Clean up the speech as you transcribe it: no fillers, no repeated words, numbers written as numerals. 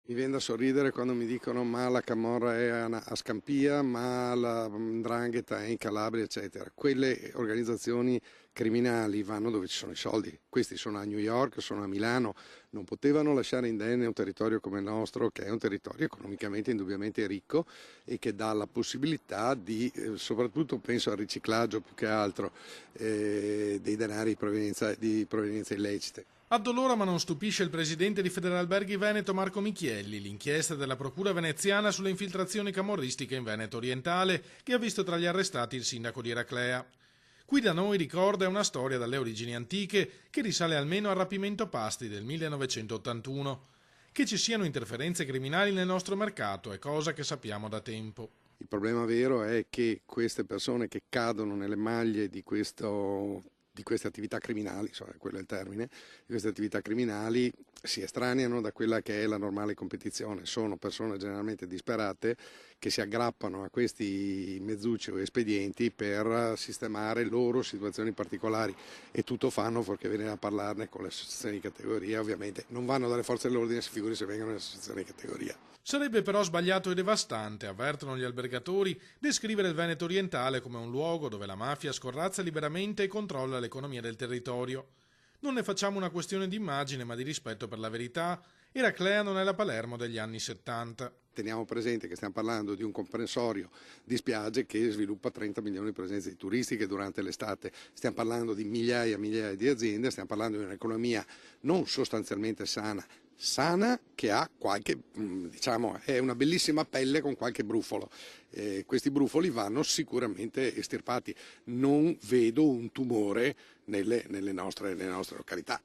Mi viene da sorridere quando mi dicono ma la camorra è a Scampia, ma la 'ndrangheta è in Calabria, eccetera. Quelle organizzazioni criminali vanno dove ci sono i soldi. Questi sono a New York, sono a Milano, non potevano lasciare indenne un territorio come il nostro, che è un territorio economicamente indubbiamente ricco e che dà la possibilità di, soprattutto penso al riciclaggio più che altro, dei denari di provenienza illecite. Addolora ma non stupisce il presidente di Federalberghi Veneto Marco Michielli, l'inchiesta della procura veneziana sulle infiltrazioni camorristiche in Veneto orientale che ha visto tra gli arrestati il sindaco di Eraclea. Qui da noi, ricorda, è una storia dalle origini antiche che risale almeno al rapimento Pasti del 1981. Che ci siano interferenze criminali nel nostro mercato è cosa che sappiamo da tempo. Il problema vero è che queste persone che cadono nelle maglie di queste attività criminali, quello è il termine, di queste attività criminali si estraneano da quella che è la normale competizione. Sono persone generalmente disperate che si aggrappano a questi mezzucci o espedienti per sistemare loro situazioni particolari e tutto fanno fuorché venire a parlarne con le associazioni di categoria. Ovviamente non vanno dalle forze dell'ordine, si figuri se vengono le associazioni di categoria. Sarebbe però sbagliato e devastante, avvertono gli albergatori, descrivere il Veneto orientale come un luogo dove la mafia scorrazza liberamente e controlla l'economia del territorio. Non ne facciamo una questione di immagine, ma di rispetto per la verità. Eraclea non è la Palermo degli anni 70. Teniamo presente che stiamo parlando di un comprensorio di spiagge che sviluppa 30 milioni di presenze turistiche durante l'estate, stiamo parlando di migliaia e migliaia di aziende, stiamo parlando di un'economia non sostanzialmente sana che ha qualche, diciamo, è una bellissima pelle con qualche brufolo. Questi brufoli vanno sicuramente estirpati. Non vedo un tumore nelle nostre località.